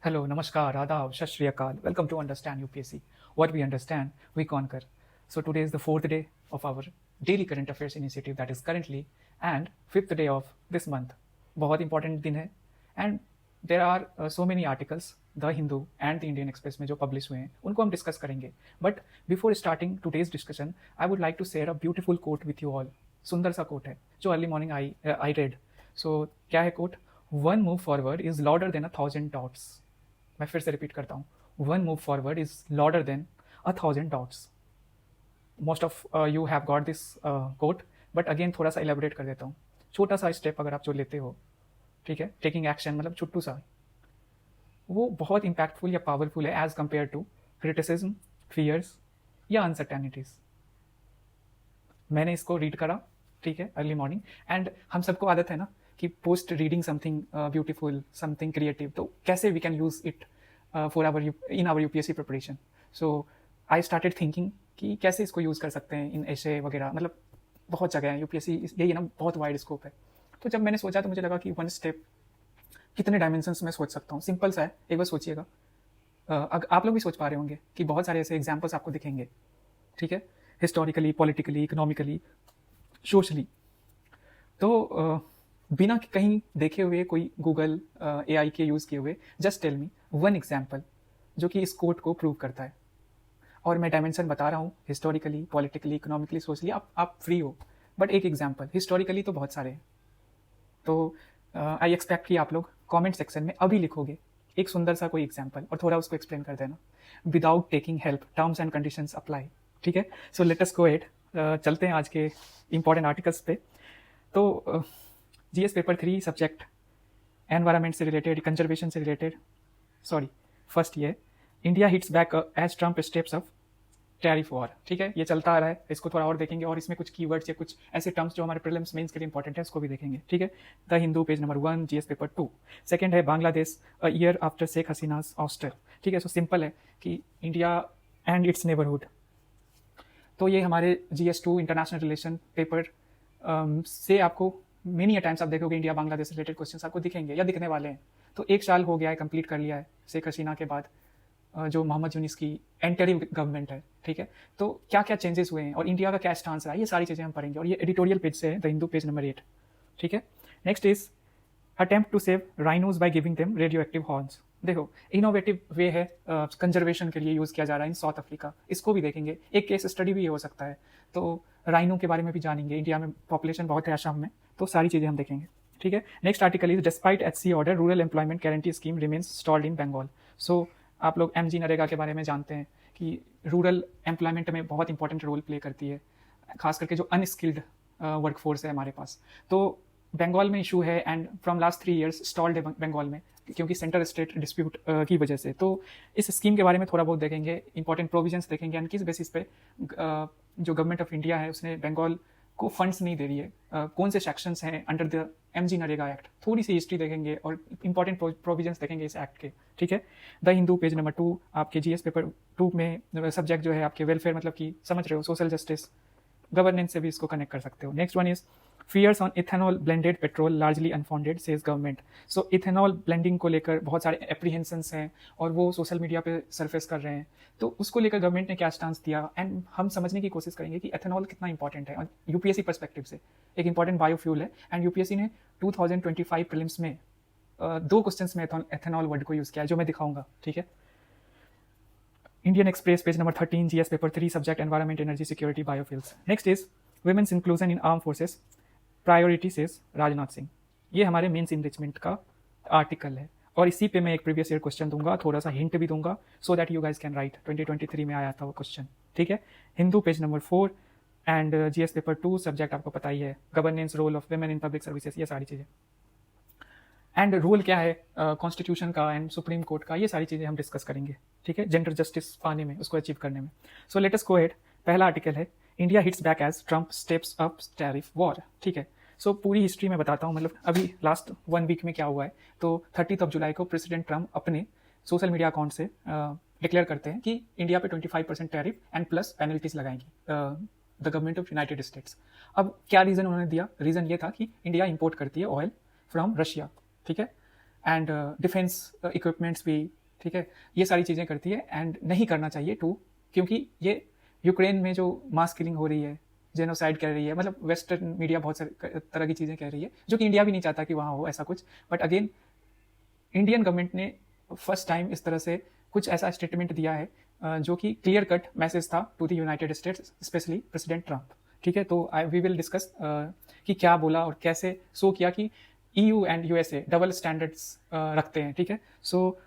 Hello, Namaskar, Adab, Sat Shri Akal. Welcome to Understand UPSC. What we understand, we conquer. So today is the fourth day of our daily current affairs initiative that is currently and fifth day of this month. बहुत important दिन है and there are so many articles the Hindu and the Indian Express में जो publish हुए हैं उनको हम discuss करेंगे. But before starting today's discussion I would like to share a beautiful quote with you all. सुंदर सा कोट है जो early morning I read. So क्या है quote? One move forward is louder than 1,000 doubts. मैं फिर से रिपीट करता हूँ. One move forward is louder than 1,000 dots. Most of you have got this quote but again थोड़ा सा एलेबोरेट कर देता हूँ. छोटा सा स्टेप अगर आप जो लेते हो, ठीक है, टेकिंग एक्शन मतलब छुट्टू सा, वो बहुत इम्पैक्टफुल या पावरफुल है as compare to criticism, fears या अनसर्टेनिटीज. मैंने इसको रीड करा, ठीक है, अर्ली मॉर्निंग. एंड हम सबको आदत है ना कि post reading something beautiful, something creative, तो कैसे we can use it for our in our UPSC preparation. So I started thinking कि कैसे इसको यूज़ कर सकते हैं इन ऐसे वगैरह. मतलब बहुत जगह है यूपीएससी, यही है ना, बहुत वाइड स्कोप है. तो जब मैंने सोचा तो मुझे लगा कि वन स्टेप कितने डायमेंशंस में सोच सकता हूँ. सिंपल सा है, एक बार सोचिएगा. आप लोग भी सोच पा रहे होंगे कि बहुत सारे ऐसे एग्जाम्पल्स आपको दिखेंगे, ठीक है, हिस्टोरिकली, पॉलिटिकली, इकोनॉमिकली, सोशली. तो बिना कहीं देखे हुए, कोई गूगल एआई के यूज़ किए हुए, just tell me one example जो कि इस कोट को प्रूव करता है. और मैं डायमेंशन बता रहा हूँ, हिस्टोरिकली, पॉलिटिकली, इकोनॉमिकली, सोशली. आप फ्री हो, बट एक एग्जाम्पल. हिस्टोरिकली तो बहुत सारे हैं. तो आई एक्सपेक्ट कि आप लोग कमेंट सेक्शन में अभी लिखोगे एक सुंदर सा कोई एग्जाम्पल और थोड़ा उसको एक्सप्लेन कर देना. Without taking help, terms and conditions apply, ठीक है. So let us go at. चलते हैं आज के इंपॉर्टेंट आर्टिकल्स पे. तो जीएस पेपर 3 सब्जेक्ट एनवायरमेंट से रिलेटेड, कंजर्वेशन से रिलेटेड. सॉरी, फर्स्ट ये India hits back as Trump steps off tariff war. ठीक है, ये चलता आ रहा है, इसको थोड़ा और देखेंगे और इसमें कुछ कीवर्ड्स या कुछ ऐसे टर्म्स जो हमारे प्रीलिम्स मेंस के लिए इंपॉर्टेंट है उसको भी देखेंगे. ठीक है, the Hindu page number 1, GS paper 2. Second है Bangladesh a year after Sheikh Hasina's ouster. ठीक है, सो सिंपल है कि इंडिया एंड इट्स नेबरहुड. तो ये हमारे GS2 इंटरनेशनल रिलेशन पेपर से आपको मेनी टाइम्स आप देखोगे इंडिया बांग्लादेश से रिलेटेड क्वेश्चन आपको दिखेंगे या दिखने वाले हैं. तो एक साल हो गया है, कंप्लीट कर लिया है शेख हसीना के बाद जो मोहम्मद यूनिस की एंटरिम गवर्नमेंट है. ठीक है, तो क्या क्या चेंजेस हुए हैं और इंडिया का क्या स्टांस रहा है, ये सारी चीज़ें हम पढ़ेंगे. और ये एडिटोरियल पेज से है, द हिंदू पेज नंबर 8. ठीक है, next is attempt to save rhinos by giving them radio active horns. देखो, इनोवेटिव वे है, कंजर्वेशन के लिए यूज़ किया जा रहा है इन साउथ अफ्रीका. इसको भी देखेंगे, एक केस स्टडी भी हो सकता है. तो राइनो के बारे में भी जानेंगे. इंडिया में पॉपुलेशन बहुत है असम में, तो सारी चीज़ें हम देखेंगे. ठीक है, next article is despite HC order rural employment guarantee scheme remains stalled in Bengal. So आप लोग MG नरेगा के बारे में जानते हैं कि रूरल एम्प्लॉयमेंट में बहुत इंपॉर्टेंट रोल प्ले करती है, खास करके जो अनस्किल्ड वर्कफोर्स है हमारे पास. तो बंगाल में इशू है and from last 3 years stalled है बंगाल में, क्योंकि सेंटर स्टेट डिस्प्यूट की वजह से. तो इस स्कीम के बारे में थोड़ा बहुत देखेंगे, इंपॉर्टेंट प्रोविजंस देखेंगे एंड किस बेसिस पे जो गवर्नमेंट ऑफ इंडिया है उसने बंगाल को फंड्स नहीं दे रही है, कौन से सेक्शंस हैं under the MG NREGA act. थोड़ी सी हिस्ट्री देखेंगे और इंपॉर्टेंट प्रोविजंस देखेंगे इस एक्ट के. ठीक है, द हिंदू पेज नंबर 2 आपके GS पेपर 2 में सब्जेक्ट जो है आपके वेलफेयर, मतलब कि समझ रहे हो, सोशल जस्टिस, गवर्नेंस से भी इसको कनेक्ट कर सकते हो. Next one is fears on ethanol blended petrol largely unfounded says government. So ethanol blending को लेकर बहुत सारे एप्रीहेंशंस हैं और वो सोशल मीडिया पे सरफेस कर रहे हैं. तो उसको लेकर गवर्नमेंट ने क्या स्टांस दिया एंड हम समझने की कोशिश करेंगे कि एथेनॉल कितना इंपॉर्टेंट है. और यूपीएससी परस्पेक्टिव से एक इंपॉर्टेंट बायोफ्यूल है एंड यूपीएससी ने 2025 प्रीलिम्स में 2 क्वेश्चंस में एथेनॉल वर्ड को यूज़ किया है जो मैं दिखाऊंगा. ठीक है, Indian Express page number 13, GS paper 3 subject environment energy security biofuels. Next is women's inclusion in arm forces priority says Rajnath Singh. ये हमारे मेंस इनरिचमेंट का आर्टिकल है और इसी पे मैं एक प्रीवियस ईयर क्वेश्चन दूंगा, थोड़ा सा हिंट भी दूंगा so that you guys can write. 2023 में आया था वो क्वेश्चन. ठीक है, Hindu page number 4 and GS paper 2 subject आपको पता ही है, governance, role of women in public services, ये सारी चीज़ें. एंड रोल क्या है कॉन्स्टिट्यूशन का एंड सुप्रीम कोर्ट का, ये सारी चीज़ें हम डिस्कस करेंगे. ठीक है, जेंडर जस्टिस पाने में, उसको अचीव करने में. So let us go ahead. पहला आर्टिकल है India hits back as Trump steps up tariff war. ठीक है, सो पूरी हिस्ट्री में बताता हूँ, मतलब अभी लास्ट 1 वीक में क्या हुआ है. तो 30 जुलाई को प्रेसिडेंट ट्रम्प अपने सोशल मीडिया अकाउंट से डिक्लेयर करते हैं कि इंडिया पे 25% टैरिफ एंड प्लस पेनल्टीज लगाएंगी the government of United States. अब क्या रीज़न उन्होंने दिया? रीज़न ये था कि इंडिया इंपोर्ट करती है ऑयल फ्रॉम रशिया. ठीक है, एंड डिफेंस इक्विपमेंट्स भी, ठीक है, ये सारी चीज़ें करती है एंड नहीं करना चाहिए टू, क्योंकि ये यूक्रेन में जो मास किलिंग हो रही है, जेनोसाइड कर रही है, मतलब वेस्टर्न मीडिया बहुत सारी तरह की चीज़ें कह रही है जो कि इंडिया भी नहीं चाहता कि वहाँ हो ऐसा कुछ, बट अगेन इंडियन गवर्नमेंट ने फर्स्ट टाइम इस तरह से कुछ ऐसा स्टेटमेंट दिया है जो कि क्लियर कट मैसेज था to the United States, specially president Trump, ठीक है। तो वी विल डिस्कस कि क्या बोला और कैसे शो किया कि EU and USA double standards रखते हैं, ठीक है। सो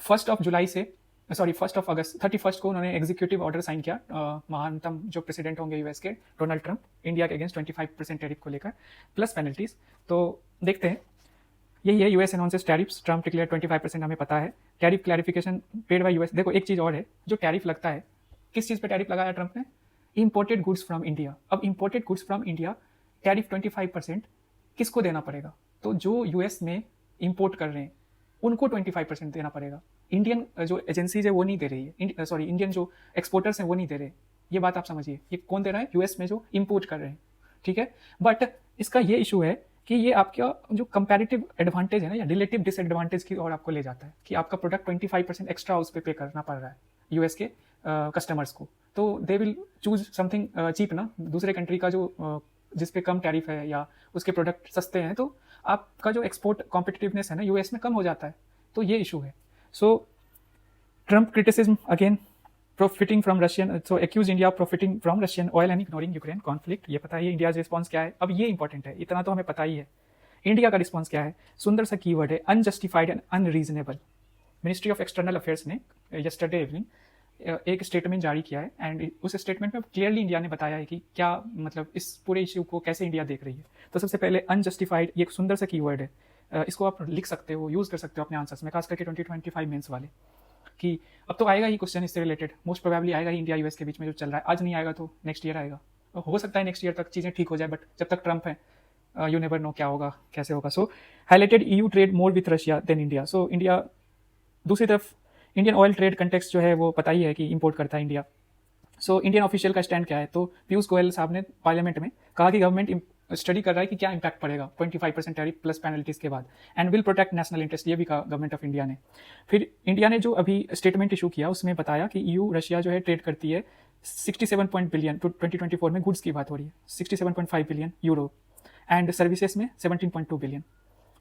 1 अगस्त 31 को उन्होंने एग्जीक्यूटिव ऑर्डर साइन किया, महानतम जो प्रेसिडेंट होंगे यूएस के, डोनाल्ड ट्रंप, इंडिया के अगेंस्ट 25% टैरिफ को लेकर प्लस पेनल्टीज। तो देखते हैं, यही है US announces tariffs, Trump declare 25%, हमें पता है। Tariff clarification paid by US. देखो एक चीज़ और है, जो टैरिफ लगता है, किस चीज़ पे टैरिफ लगाया ट्रंप ने? Imported goods from India. अब imported goods from India tariff 25% किसको देना पड़ेगा? तो जो यूएस में इंपोर्ट कर रहे हैं उनको 25% देना पड़ेगा। इंडियन जो एजेंसीज है वो नहीं दे रही है, सॉरी इंडियन जो एक्सपोर्टर्स हैं वो नहीं दे रहे। ये बात आप समझिए, ये कौन दे रहा है? यूएस में जो इंपोर्ट कर रहे हैं, ठीक है। बट इसका ये इशू है कि ये आपका जो कंपैरेटिव एडवांटेज है ना, या रिलेटिव डिसएडवांटेज की ओर आपको ले जाता है कि आपका प्रोडक्ट 25% एक्स्ट्रा उस पर पे करना पड़ रहा है यूएस के कस्टमर्स को। तो they will choose something cheap ना, दूसरे कंट्री का जो जिस पे कम टैरिफ है या उसके प्रोडक्ट सस्ते हैं, तो आपका जो एक्सपोर्ट कॉम्पिटिटिवनेस है ना यूएस में कम हो जाता है। तो ये इशू है। So Trump criticism again, profiting from Russian, so accuse India of profiting from Russian oil and ignoring Ukraine conflict। ये पता है इंडिया का रिस्पॉन्स क्या है। अब ये इंपॉर्टेंट है, इतना तो हमें पता ही है। इंडिया का रिस्पॉन्स क्या है? सुंदर सा कीवर्ड है, unjustified and unreasonable. Ministry of external affairs ने यस्टरडे इवनिंग एक स्टेटमेंट जारी किया है एंड उस स्टेटमेंट में क्लियरली इंडिया ने बताया है कि क्या मतलब इस पूरे इश्यू को कैसे इंडिया देख रही है। तो सबसे पहले अनजस्टिफाइड, ये एक सुंदर सा कीवर्ड है, इसको आप लिख सकते हो, यूज़ कर सकते हो अपने आंसर्स में, खास करके 2025 मेंस वाले, कि अब तो आएगा ही क्वेश्चन इससे रिलेटेड, मोस्ट प्रोबेबली आएगा ही, इंडिया यूएस के बीच में जो चल रहा है। आज नहीं आएगा तो नेक्स्ट ईयर आएगा, हो सकता है नेक्स्ट ईयर तक चीज़ें ठीक हो जाए, बट जब तक ट्रंप है यू नेवर नो क्या होगा, कैसे होगा। So highlighted EU trade more with Russia than India. So India, दूसरी तरफ इंडियन ऑयल ट्रेड कंटेक्स्ट जो है वो पता ही है कि इंपोर्ट करता है इंडिया। सो इंडियन ऑफिशियल का स्टैंड क्या है? तो पीयूष गोयल साहब ने पार्लियामेंट में कहा कि गवर्नमेंट स्टडी कर रहा है कि क्या इंपैक्ट पड़ेगा 25% टैरिफ प्लस पेनल्टीज के बाद, and will protect national interest, ये भी कहा गवर्नमेंट ऑफ इंडिया ने। फिर इंडिया ने जो अभी स्टेटमेंट इशू किया उसमें बताया कि EU रशिया जो है ट्रेड करती है 67 बिलियन, टू 2024 में गुड्स की बात हो रही है, 67.5 बिलियन यूरो, एंड सर्विसेज में 17.2 billion.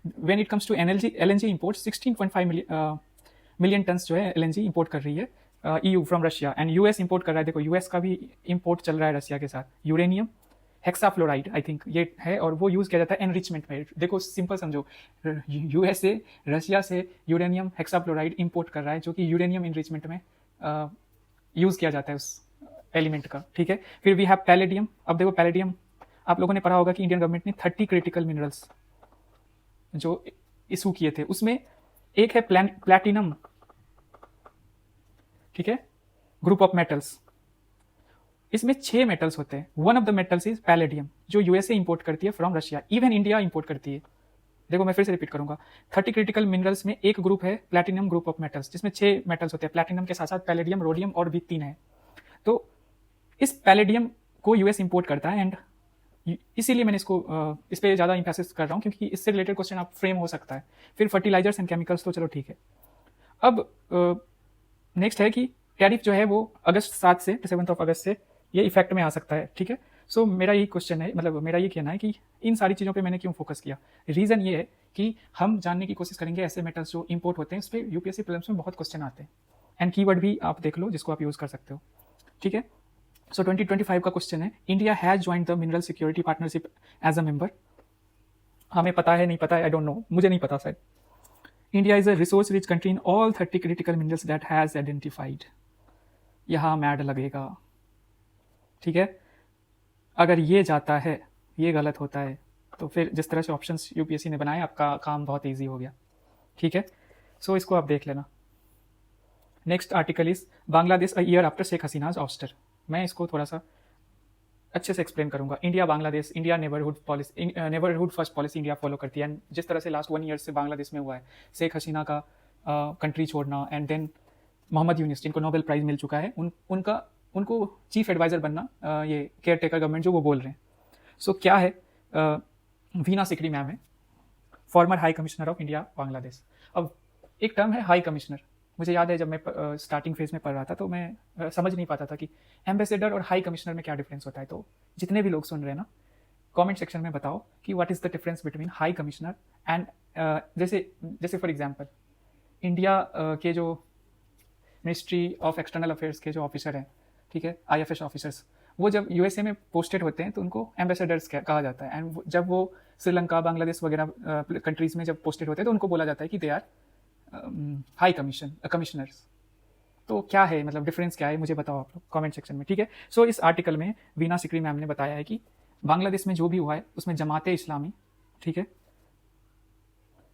When it comes to LNG import 16.5 million tons जो है LNG इंपोर्ट कर रही है EU from Russia, and US import कर रहा है। देखो US का भी इंपोर्ट चल रहा है रशिया के साथ, यूरेनियम हेक्साफ्लोराइड आई थिंक ये है, और वो यूज़ किया जाता है एनरिचमेंट में। देखो सिंपल समझो, USA रशिया से यूरेनियम हेक्साफ्लोराइड इंपोर्ट कर रहा है, जो कि यूरेनियम एनरिचमेंट में यूज़ किया जाता है उस एलिमेंट का, ठीक है। फिर वी हैव पैलेडियम। अब देखो पैलेडियम, आप लोगों ने पढ़ा होगा कि इंडियन गवर्नमेंट ने 30 क्रिटिकल मिनरल्स जो इशू किए थे, उसमें एक है प्लैटिनम, ठीक है, ग्रुप ऑफ मेटल्स। इसमें 6 मेटल्स होते हैं। One of the metals is palladium, जो USA इंपोर्ट करती है from Russia, even India import करती है। देखो मैं फिर से रिपीट करूंगा, 30 क्रिटिकल मिनरल्स में एक ग्रुप है प्लैटिनम ग्रुप ऑफ मेटल्स, जिसमें 6 मेटल्स होते हैं। प्लैटिनम के साथ साथ पैलेडियम, रोडियम और भी 3 है। तो इस पैलेडियम को US इंपोर्ट करता है, एंड इसीलिए मैंने इसको इस पर ज़्यादा इंफेसिस कर रहा हूँ, क्योंकि इससे रिलेटेड क्वेश्चन आप फ्रेम हो सकता है। फिर फर्टिलाइजर्स एंड केमिकल्स, तो चलो ठीक है। अब नेक्स्ट है कि टैरिफ जो है वो अगस्त 7 से 7 अगस्त से ये इफेक्ट में आ सकता है, ठीक है। सो मेरा यही क्वेश्चन है, मतलब मेरा ये कहना है कि इन सारी चीज़ों पे मैंने क्यों फोकस किया। रीज़न ये है कि हम जानने की कोशिश करेंगे ऐसे मेटल्स जो इंपोर्ट होते हैं, उस पर UPSC प्रीलिम्स में बहुत क्वेश्चन आते हैं, एंड कीवर्ड भी आप देख लो जिसको आप यूज़ कर सकते हो, ठीक है। सो 2025 का क्वेश्चन है, India has joined the mineral security partnership as a member. हमें पता है, नहीं पता है, आई डोंट नो, मुझे नहीं पता शायद। India is a resource rich country in all 30 critical minerals that has identified. यहाँ मैड लगेगा, ठीक है। अगर ये जाता है, ये गलत होता है, तो फिर जिस तरह से ऑप्शंस UPSC ने बनाए, आपका काम बहुत इजी हो गया, ठीक है। सो इसको आप देख लेना। Next article is Bangladesh a year after Sheikh Hasina's ouster. मैं इसको थोड़ा सा अच्छे से एक्सप्लेन करूंगा। India Bangladesh, India neighbourhood policy, neighbourhood first policy India follow करती है, एंड जिस तरह से लास्ट 1 ईयर से बांग्लादेश में हुआ है, शेख हसीना का कंट्री छोड़ना, एंड देन मोहम्मद यूनिस जिनको नोबेल प्राइज मिल चुका है, उनको चीफ एडवाइजर बनना, ये केयर टेकर गवर्नमेंट जो वो बोल रहे हैं। सो क्या है, वीना सिकरी मैम है, farmer high commissioner of India Bangladesh. अब एक टर्म है हाई कमिश्नर। मुझे याद है जब मैं स्टार्टिंग फेज में पढ़ रहा था तो मैं समझ नहीं पाता था कि एम्बेसडर और हाई कमिश्नर में क्या डिफरेंस होता है। तो जितने भी लोग सुन रहे हैं ना, कमेंट सेक्शन में बताओ कि what is the difference between high commissioner and जैसे जैसे फॉर एग्जांपल इंडिया के जो मिनिस्ट्री ऑफ एक्सटर्नल अफेयर्स के जो ऑफिसर हैं, ठीक है, आईएफएस ऑफिसर्स, वो जब यूएसए में पोस्टेड होते हैं तो उनको एम्बेसडर्स कहा जाता है। एंड जब वो श्रीलंका, बांग्लादेश वगैरह कंट्रीज में जब पोस्टेड होते हैं तो उनको बोला जाता है कि दे आर हाई कमिश्नर्स। तो क्या है, मतलब डिफरेंस क्या है, मुझे बताओ आप लोग कमेंट सेक्शन में, ठीक है। सो इस आर्टिकल में वीना सिकरी मैम ने बताया है कि बांग्लादेश में जो भी हुआ है उसमें जमाते इस्लामी, ठीक है,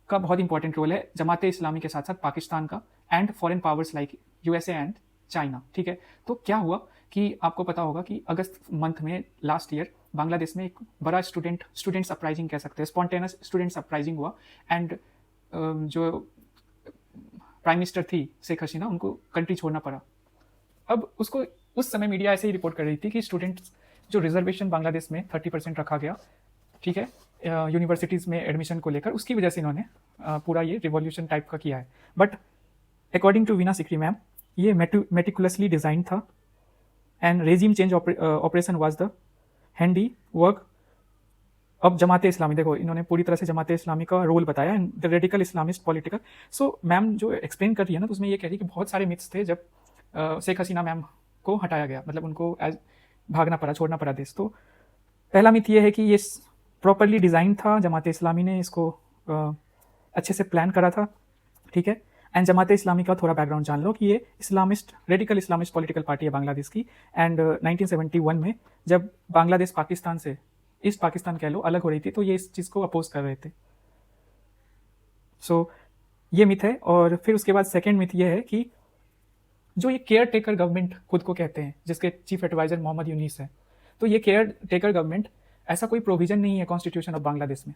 का बहुत इंपॉर्टेंट रोल है। जमाते इस्लामी के साथ साथ पाकिस्तान का and foreign powers like USA and China, ठीक है। तो क्या हुआ कि आपको पता होगा कि अगस्त मंथ में लास्ट ईयर बांग्लादेश में एक बड़ा स्टूडेंट्स अपराइजिंग कह सकते हैं, स्पॉन्टेनियस स्टूडेंट्स अपराइजिंग हुआ। एंड जो प्राइम मिनिस्टर थी शेख हसीना, उनको कंट्री छोड़ना पड़ा। अब उसको उस समय मीडिया ऐसे ही रिपोर्ट कर रही थी कि स्टूडेंट्स जो रिजर्वेशन बांग्लादेश में 30% रखा गया, ठीक है, यूनिवर्सिटीज़ में एडमिशन को लेकर, उसकी वजह से इन्होंने पूरा ये रिवॉल्यूशन टाइप का किया है। But according to Veena Sikri ma'am, ये मेटिकुलसली डिजाइन था and regime change operation was the handy work. अब जमाते इस्लामी, देखो इन्होंने पूरी तरह से जमाते इस्लामी का रोल बताया and the radical Islamist political. So ma'am जो एक्सप्लेन कर रही है ना, तो उसमें ये कह रही है कि बहुत सारे मिथ्स थे जब शेख हसीना मैम को हटाया गया, मतलब उनको एज भागना पड़ा, छोड़ना पड़ा देश। तो पहला मिथ ये है कि ये प्रॉपरली डिज़ाइन था, जमाते इस्लामी ने इसको अच्छे से प्लान करा था, ठीक है। एंड जमाते इस्लामी का थोड़ा बैकग्राउंड जान लो कि ये Islamist, radical Islamist political party है बांग्लादेश की। एंड 1971 में जब बांग्लादेश पाकिस्तान से, ईस्ट पाकिस्तान कह लो, अलग हो रही थी, तो ये इस चीज़ को अपोज कर रहे थे। सो ये मिथ है। और फिर उसके बाद सेकेंड मिथ ये है कि जो ये केयर टेकर गवर्नमेंट खुद को कहते हैं, जिसके चीफ एडवाइजर मोहम्मद यूनिस है, तो ये केयर टेकर गवर्नमेंट, ऐसा कोई प्रोविजन नहीं है कॉन्स्टिट्यूशन ऑफ बांग्लादेश में।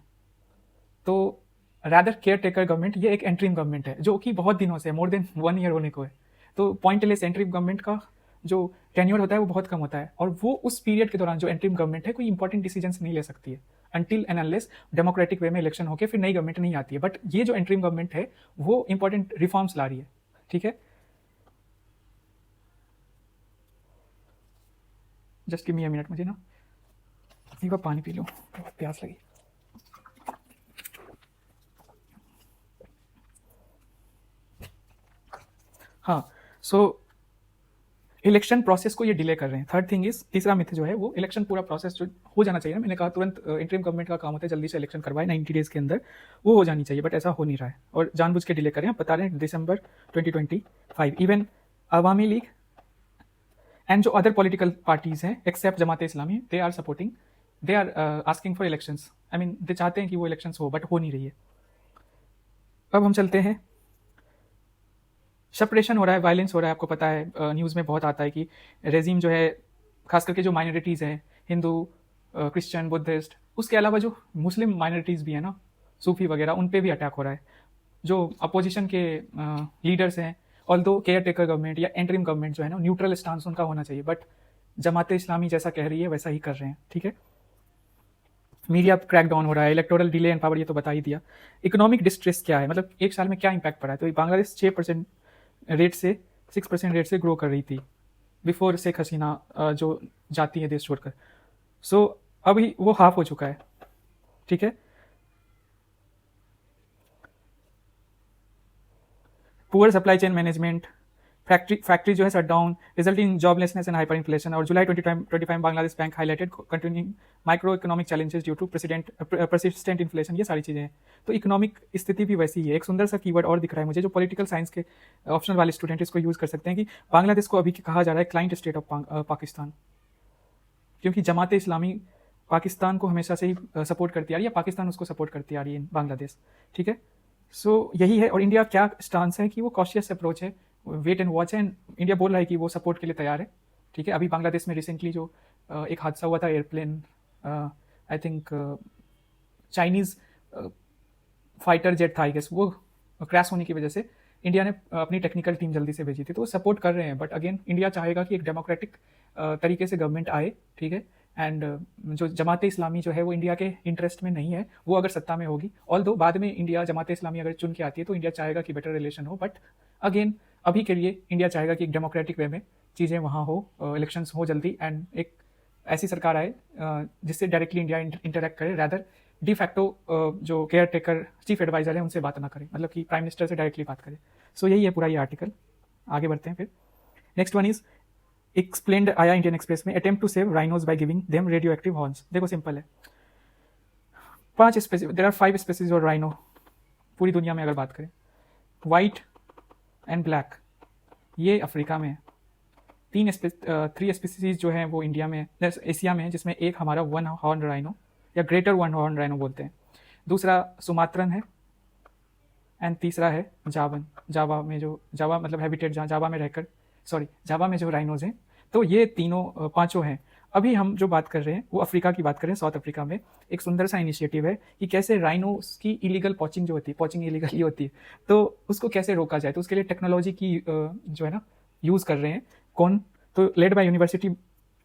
तो रैदर केयर टेकर गवर्नमेंट ये एक एंट्रीम गवर्नमेंट है, जो कि बहुत दिनों से, मोर देन 1 ईयर होने को है। तो पॉइंटलेस एंट्रीम गवर्नमेंट का जो टेन्योर होता है वो बहुत कम होता है, और वो उस पीरियड के दौरान जो एंट्रीम गवर्नमेंट है कोई इंपॉर्टेंट डिसीजंस नहीं ले सकती है अनटिल एंड अनलेस डेमोक्रेटिक वे में इलेक्शन होकर फिर नई गवर्नमेंट नहीं आती है। बट ये जो एंट्रीम गवर्नमेंट है वो इंपॉर्टेंट रिफॉर्म्स ला रही है, ठीक है। Just give me a minute, मुझे ना एक बार पानी पी लो, बहुत प्यास लगी। हाँ, सो इलेक्शन प्रोसेस को ये डिले कर रहे हैं। थर्ड थिंग इज, तीसरा मिथ जो है वो इलेक्शन पूरा प्रोसेस जो हो जाना चाहिए ना, मैंने कहा तुरंत इंटरिम गवर्नमेंट का काम होता है जल्दी से इलेक्शन करवाए 90 डेज के अंदर, वो हो जानी चाहिए, बट ऐसा हो नहीं रहा है और जानबूझ के डिले कर रहे हैं। बता रहे हैं दिसंबर 2025। इवन अवामी लीग एंड जो अदर पॉलिटिकल पार्टीज हैं except Jamaat-e Islami, they are supporting, they are asking for elections. I mean they चाहते हैं कि वो इलेक्शंस हो, बट हो नहीं रही है। अब हम चलते हैं, सेपरेशन हो रहा है, वायलेंस हो रहा है। आपको पता है, न्यूज़ में बहुत आता है कि रेजिम जो है, खास करके जो माइनॉरिटीज़ हैं, हिंदू, क्रिश्चियन, बुद्धिस्ट, उसके अलावा जो मुस्लिम माइनॉरिटीज़ भी है ना, सूफी वगैरह, उन पे भी अटैक हो रहा है। जो अपोजिशन के लीडर्स हैं, ऑल्दो केयर टेकर गवर्नमेंट या एंटरिम गवर्नमेंट जो है ना, न्यूट्रल स्टांस उनका होना चाहिए, बट जमाते इस्लामी जैसा कह रही है वैसा ही कर रहे हैं, ठीक है। मीडिया क्रैक डाउन हो रहा है, इलेक्टोरल डिले एंड पावर, ये तो बता ही दिया। इकोनॉमिक डिस्ट्रेस क्या है, मतलब एक साल में क्या इंपैक्ट पड़ा है। तो बांग्लादेश 6% रेट से 6% रेट से ग्रो कर रही थी बिफोर शेख हसीना जो जाती है देश छोड़कर। सो अभी वो हाफ हो चुका है, ठीक है। Poor supply chain management, factory जो है shut down, resulting joblessness and hyper inflation. और July 2025 Bangladesh Bank highlighted continuing micro economic challenges due to persistent inflation. ये सारी चीज़ें हैं। तो इकोनॉमिक स्थिति भी वैसी ही है। एक सुंदर सा कीवर्ड और दिख रहा है मुझे, जो पॉलिटिकल साइंस के ऑप्शनल वाले स्टूडेंट इसको यूज़ कर सकते हैं, कि बांग्लादेश को अभी कहा जा रहा है क्लाइंट स्टेट ऑफ पाकिस्तान, क्योंकि जमाते इस्लामी पाकिस्तान को हमेशा से ही सपोर्ट करती आ रही है, पाकिस्तान उसको सपोर्ट करती आ रही है, बांग्लादेश, ठीक है। सो यही है। और इंडिया क्या स्टांस है कि वो कॉशियस अप्रोच है, वेट एंड वॉच है। एंड इंडिया बोल रहा है कि वो सपोर्ट के लिए तैयार है, ठीक है। अभी बांग्लादेश में रिसेंटली जो एक हादसा हुआ था, airplane, I think Chinese fighter jet था, आई गेस, वो क्रैश होने की वजह से इंडिया ने अपनी टेक्निकल टीम जल्दी से भेजी थी, तो वो सपोर्ट कर रहे हैं। बट अगेन इंडिया चाहेगा कि एक डेमोक्रेटिक तरीके से गवर्नमेंट आए, ठीक है, एंड जो जमात इस्लामी जो है वो इंडिया के इंटरेस्ट में नहीं है, वो अगर सत्ता में होगी, ऑल्दो बाद में इंडिया जमात इस्लामी अगर चुन के आती है तो इंडिया चाहेगा कि बेटर रिलेशन हो, बट अगेन अभी के लिए इंडिया चाहेगा कि एक डेमोक्रेटिक वे में चीज़ें वहाँ हो, इलेक्शंस हो जल्दी, एंड एक ऐसी सरकार आए जिससे डायरेक्टली इंडिया इंटरेक्ट करे, रैदर डी फैक्टो जो केयर टेकर चीफ एडवाइजर है उनसे बात ना करे, मतलब कि प्राइम मिनिस्टर से डायरेक्टली बात करे। सो यही है पूरा ये आर्टिकल। आगे बढ़ते हैं फिर। नेक्स्ट वन इज एक्सप्लेन्ड आया इंडियन एक्सप्रेस में, attempt to save rhinos by giving them radio active horns. देखो सिंपल है, 5 स्पेसीज, देयर आर 5 स्पेसीज और राइनो पूरी दुनिया में अगर बात करें, वाइट एंड ब्लैक ये अफ्रीका में है, 3 स्पीसीज जो हैं वो इंडिया में, एशिया में है, जिसमें एक हमारा वन हॉर्न राइनो या ग्रेटर वन हॉर्न राइनो बोलते हैं, दूसरा सुमात्रन है, एंड तीसरा है जावन। जावा में जो जावा मतलब हैबिटेट जहाँ जावा में रहकर, सॉरी जावा में जो राइनोज हैं, तो ये तीनों पांचों हैं। अभी हम जो बात कर रहे हैं वो अफ्रीका की बात करें। साउथ अफ्रीका में एक सुंदर सा इनिशिएटिव है कि कैसे राइनोस की इलीगल पॉचिंग जो होती है, पॉचिंग इलीगल ही होती है, तो उसको कैसे रोका जाए, तो उसके लिए टेक्नोलॉजी की जो है ना यूज़ कर रहे हैं। कौन? तो led by university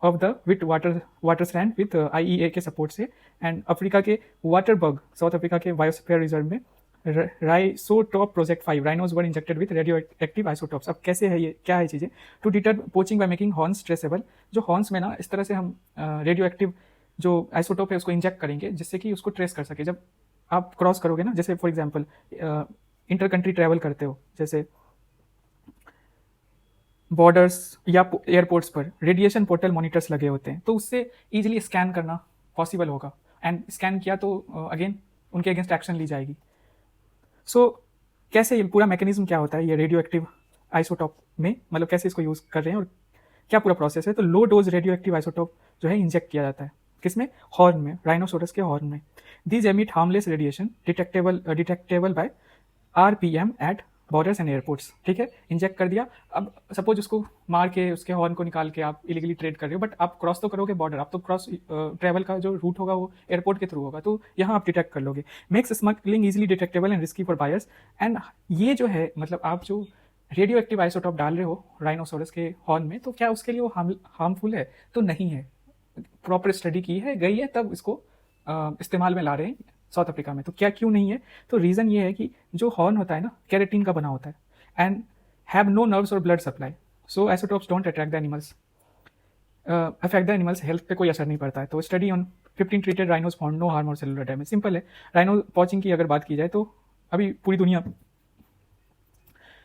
of the Witwatersrand with IEA के सपोर्ट से, एंड अफ्रीका के वाटरबर्ग, साउथ अफ्रीका के बायोस्फीयर रिजर्व में Rhisotope project 5 rhinos were injected with radio active isotopes. अब कैसे है ये, क्या है चीज़ें? To deter poaching by making horns traceable. जो हॉर्न्स में ना इस तरह से हम रेडियो एक्टिव जो आइसोटॉप है उसको इंजेक्ट करेंगे जिससे कि उसको ट्रेस कर सके। जब आप क्रॉस करोगे ना, जैसे for example inter country travel करते हो, जैसे बॉर्डर्स या एयरपोर्ट्स पर रेडिएशन पोर्टल मॉनिटर्स लगे होते हैं, तो उससे ईजिली स्कैन करना पॉसिबल होगा, एंड स्कैन किया तो अगेन उनके अगेंस्ट एक्शन ली जाएगी। सो कैसे ये पूरा मैकेनिज्म क्या होता है ये रेडियो एक्टिव आइसोटॉप में, मतलब कैसे इसको यूज़ कर रहे हैं और क्या पूरा प्रोसेस है? तो low dose radio active isotope जो है इंजेक्ट किया जाता है, किसमें? हॉर्न में, राइनोसोरस के हॉर्न में। These emit harmless radiation detectable by RPM at borders and airports. ठीक है, इंजेक्ट कर दिया। अब सपोज उसको मार के उसके हॉर्न को निकाल के आप इलीगली ट्रेड कर रहे हो, बट आप क्रॉस तो करोगे बॉर्डर, आप तो क्रॉस ट्रैवल का जो रूट होगा वो एयरपोर्ट के थ्रू होगा, तो यहाँ आप डिटेक्ट कर लोगे। Makes smuggling easily detectable and risky for buyers. And ये जो है, मतलब आप जो रेडियो एक्टिव आइसोटॉप डाल रहे हो राइनोसोरस के हॉर्न में, तो क्या उसके लिए वो हार्मफुल है? तो नहीं है। प्रॉपर स्टडी की है गई है, तब इसको इस्तेमाल में ला रहे हैं साउथ अफ्रीका में। तो क्या क्यों नहीं है? तो रीज़न ये है कि जो हॉर्न होता है ना, कैरेटीन का बना होता है एंड हैव नो नर्व्स और blood supply, so isotopes don't attract the animals, affect the animals health पे कोई असर नहीं पड़ता है। तो study on 15 treated rhinos found no harm और सेलुलर डैमेज। सिंपल है। राइनो पॉचिंग की अगर बात की जाए तो अभी पूरी दुनिया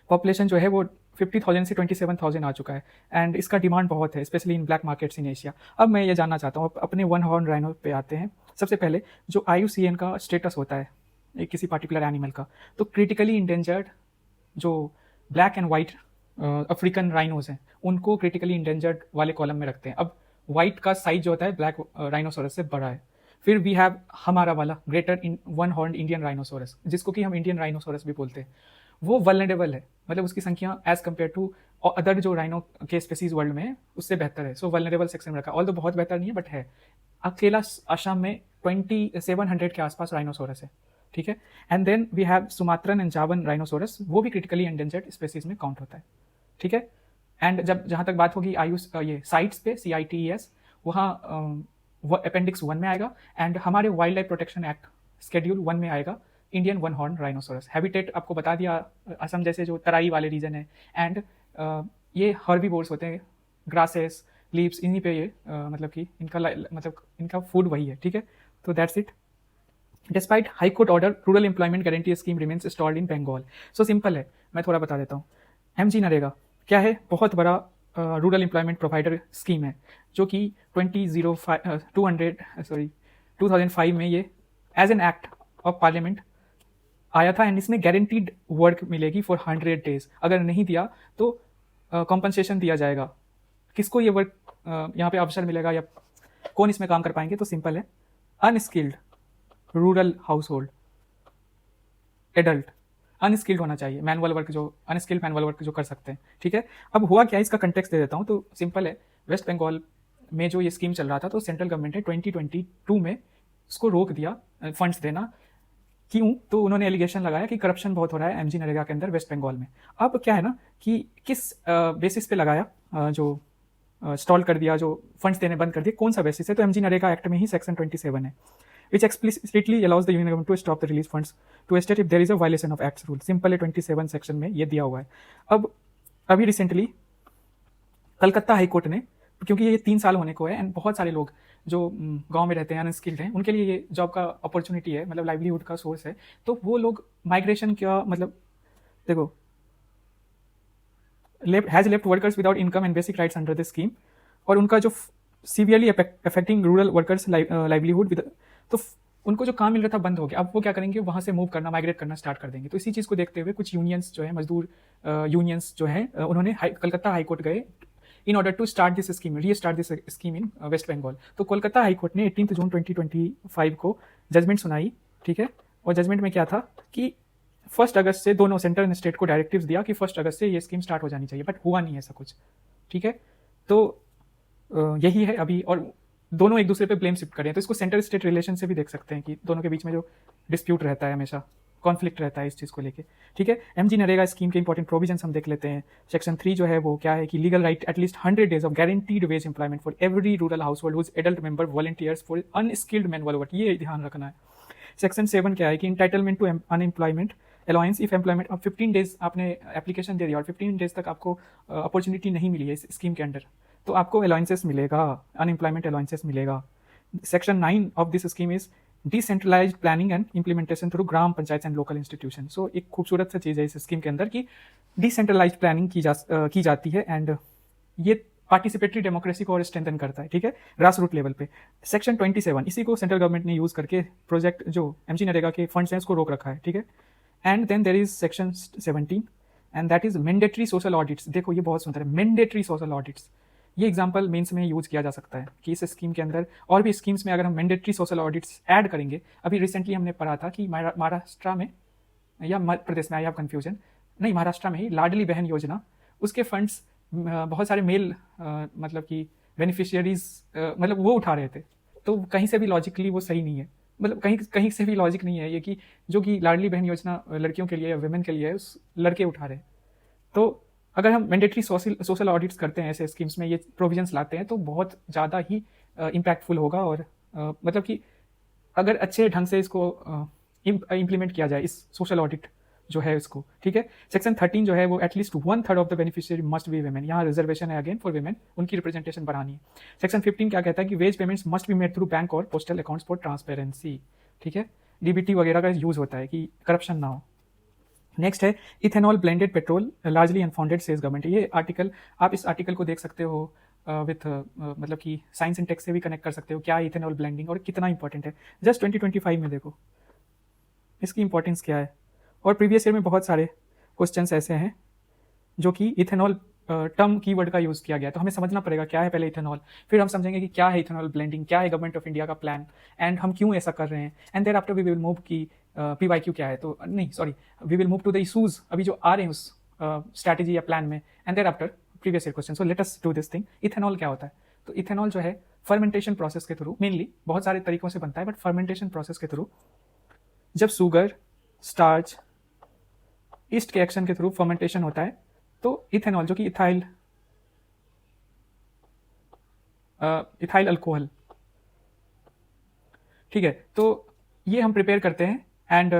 पॉपुलेशन जो है वो 50,000 से 27,000 आ चुका है, एंड इसका डिमांड बहुत है, specially in black markets in Asia. अब मैं ये जानना चाहता हूँ, अपने वन हॉर्न राइनो पे आते हैं। सबसे पहले जो IUCN का स्टेटस होता है एक किसी पार्टिकुलर एनिमल का, तो क्रिटिकली इंडेंजर्ड जो black and white African rhinos हैं उनको क्रिटिकली इंडेंजर्ड वाले कॉलम में रखते हैं। अब वाइट का साइज जो होता है ब्लैक राइनोसोरस से बड़ा है। फिर वी हैव हमारा वाला greater one horn Indian rhinoceros, जिसको कि हम इंडियन राइनोसोरस भी बोलते हैं। वो वल्नरेबल है, मतलब उसकी संख्या एज कम्पेयर टू अदर जो राइनो के स्पेसीज वर्ल्ड में है उससे बेहतर है। सो वल्नरेबल सेक्शन में रखा, ऑल तो बहुत बेहतर नहीं है बट है। अकेला असम में 2700 के आसपास राइनोसोरस है। ठीक है, and then we have Sumatran and Javan rhinoceros, वो भी क्रिटिकली एंडेंजर्ड स्पेसीज में काउंट होता है। ठीक है, एंड जब जहाँ तक बात होगी ये साइट्स पे CITES, वहाँ अपेंडिक्स 1 में आएगा, एंड हमारे wild life protection act schedule 1 में आएगा Indian one horn rhinoceros. Habitat आपको बता दिया, असम जैसे जो तराई वाले रीजन है, एंड ये हर्बीवोर्स होते हैं, ग्रासेस, लीव्स, इन्हीं पे ये मतलब कि इनका फूड वही है। ठीक है, तो that's it. Despite high court order, rural employment guarantee scheme remains installed in Bengal. So simple है, मैं थोड़ा बता देता हूँ। MG नरेगा क्या है? बहुत बड़ा रूरल एम्प्लॉयमेंट प्रोवाइडर स्कीम है, जो कि 2005 में ये as an act of parliament आया था, एंड इसमें गारंटीड वर्क मिलेगी फॉर 100 डेज। अगर नहीं दिया तो कॉम्पनसेशन दिया जाएगा। किसको ये वर्क यहाँ पे अवसर मिलेगा या कौन इसमें काम कर पाएंगे? तो सिंपल है, unskilled rural house hold adult, unskilled होना चाहिए, मैनुअल वर्क जो अनस्किल्ड मैनुअल वर्क जो कर सकते हैं। ठीक है, अब हुआ क्या, इसका कंटेक्स्ट दे देता हूँ। तो सिंपल है, वेस्ट बंगाल में जो ये स्कीम चल रहा था, तो सेंट्रल गवर्नमेंट ने 2022 में इसको रोक दिया फंड्स देना। क्यों? तो उन्होंने एलिगेशन लगाया कि करप्शन बहुत हो रहा है MG नरेगा के अंदर वेस्ट बंगाल में। अब क्या है ना कि किस बेसिस पे लगाया, जो स्टॉल कर दिया, जो फंड्स देने बंद कर दिए, कौन सा बेसिस है? तो एमजी नरेगा एक्ट में ही सेक्शन 27 है, which explicitly allows the union government to stop the release funds to state if there is a violation of acts rule. Simple है, 27 सेक्शन में ये दिया हुआ है। अब अभी रिसेंटली कलकत्ता हाईकोर्ट ने, क्योंकि ये 3 साल होने को है एंड बहुत सारे लोग जो गांव में रहते हैं, अनस्किल्ड हैं, उनके लिए ये जॉब का अपॉर्चुनिटी है, मतलब लाइवलीहुड का सोर्स है, तो वो लोग माइग्रेशन का मतलब देखो has left workers without income and basic rights under this scheme, और उनका जो severely affecting rural workers livelihood with, तो उनको जो काम मिल रहा था बंद हो गया। अब वो क्या करेंगे, वहाँ से मूव करना, माइग्रेट करना स्टार्ट कर देंगे। तो इसी चीज़ को देखते हुए कुछ यूनियंस जो है, मजदूर यूनियंस जो है, उन्होंने कलकत्ता हाईकोर्ट गए in order to start this scheme, restart this scheme in West Bengal. तो कोलकाता हाईकोर्ट ने 18 जून 2025 को जजमेंट सुनाई, ठीक है, और जजमेंट में क्या था कि 1 अगस्त से दोनों सेंटर एंड स्टेट को डायरेक्टिव्स दिया कि 1 अगस्त से ये स्कीम स्टार्ट हो जानी चाहिए, बट हुआ नहीं ऐसा कुछ, ठीक है। तो यही है अभी, और दोनों एक दूसरे पे ब्लेम शिफ्ट करें, तो इसको सेंटर स्टेट रिलेशन से भी देख सकते हैं कि दोनों के बीच में जो डिस्प्यूट रहता है, हमेशा कॉन्फ्लिक्ट रहता है इस चीज़ को लेके, ठीक है। एमजी नरेगा स्कीम के इंपॉर्टेंट प्रोविजंस हम देख लेते हैं। सेक्शन 3 जो है वो क्या है कि legal right at least 100 days of guaranteed wage employment for every rural household whose adult member volunteers for unskilled manual work, ये ध्यान रखना है। सेक्शन 7 क्या है कि entitlement to unemployment allowance if employment, अब 15 डेज आपने एप्लीकेशन दे दिया और 15 डेज तक आपको अपॉर्चुनिटी नहीं मिली है इस स्कीम के अंडर, तो आपको अलाउंसेस मिलेगा, अनएम्प्लॉयमेंट अलाउंसेस मिलेगा। Section 9 of this scheme is decentralised planning and implementation through gram panchayat and local institution. So एक खूबसूरत सा चीज़ है इस स्कीम के अंदर कि डिसेंट्रलाइज्ड प्लानिंग की जाती है, एंड ये पार्टिसिपेटरी डेमोक्रेसी को और स्ट्रेंथन करता है, ठीक है, ग्रास रूट लेवल पे। सेक्शन 27 इसी को सेंट्रल गवर्नमेंट ने यूज करके प्रोजेक्ट जो एमजी नरेगा के फंड्स हैं उसको रोक रखा है, ठीक है। And then there is section 17 and that is mandatory social audits. देखो ये बहुत सुंदर है, मैंडेटरी सोशल ऑडिट्स। ये एग्जाम्पल मेंस में यूज किया जा सकता है कि इस स्कीम के अंदर और भी स्कीम्स में अगर हम मैंडेटरी सोशल ऑडिट्स ऐड करेंगे, अभी रिसेंटली हमने पढ़ा था कि महाराष्ट्र में या मध्य प्रदेश में, आई हैव कन्फ्यूजन, नहीं महाराष्ट्र में ही लाडली बहन योजना, उसके फंड्स बहुत सारे मेल मतलब कि बेनिफिशियरीज मतलब वो उठा रहे थे, तो कहीं से भी लॉजिकली वो सही नहीं है, मतलब कहीं से भी लॉजिक नहीं है ये कि जो कि लाडली बहन योजना लड़कियों के लिए या वुमेन के लिए है, उस लड़के उठा रहे हैं। तो अगर हम मैंडेटरी सोशल ऑडिट्स करते हैं ऐसे स्कीम्स में, ये प्रोविजंस लाते हैं, तो बहुत ज़्यादा ही इम्पैक्टफुल होगा, और मतलब कि अगर अच्छे ढंग से इसको इम्प्लीमेंट किया जाए इस सोशल ऑडिट जो है इसको, ठीक है। सेक्शन 13 जो है वो at least 1/3 of the beneficiary must be women, यहाँ रिजर्वेशन है अगेन फॉर वेमेन, उनकी रिप्रेजेंटेशन बढ़ानी है। सेक्शन 15 क्या कहता है कि wage payments must be made through bank और पोस्टल अकाउंट्स फॉर ट्रांसपेरेंसी, ठीक है, डीबीटी वगैरह का यूज होता है कि करप्शन ना हो। नेक्स्ट है ethanol blended petrol largely unfounded says government. ये आर्टिकल, आप इस आर्टिकल को देख सकते हो विथ मतलब कि साइंस एंड टेक से भी कनेक्ट कर सकते हो, क्या है इथेनॉल ब्लेंडिंग और कितना इंपॉर्टेंट है। जस्ट 2025 में देखो इसकी इंपॉर्टेंस क्या है, और प्रीवियस ईयर में बहुत सारे क्वेश्चंस ऐसे हैं जो कि इथेनॉल टर्म कीवर्ड का यूज़ किया गया, तो हमें समझना पड़ेगा क्या है पहले इथेनॉल, फिर हम समझेंगे कि क्या है इथेनॉल ब्लेंडिंग, क्या है गवर्नमेंट ऑफ इंडिया का प्लान, एंड हम क्यों ऐसा कर रहे हैं, and thereafter we will move की PYQ क्या है, तो नहीं sorry we will move to the issues अभी जो आ रहे हैं उस स्ट्रैटेजी या प्लान में, and thereafter previous year question. So let us do this thing. Ethanol क्या होता है? तो इथेनॉल जो है फर्मेंटेशन प्रोसेस के थ्रू, मेनली बहुत सारे तरीकों से बनता है, बट फर्मेंटेशन प्रोसेस के थ्रू जब शुगर, स्टार्च, ईस्ट के एक्शन के थ्रू फर्मेंटेशन होता है, तो इथेनॉल जो कि इथाइल अल्कोहल, ठीक है, तो ये हम प्रिपेयर करते हैं, एंड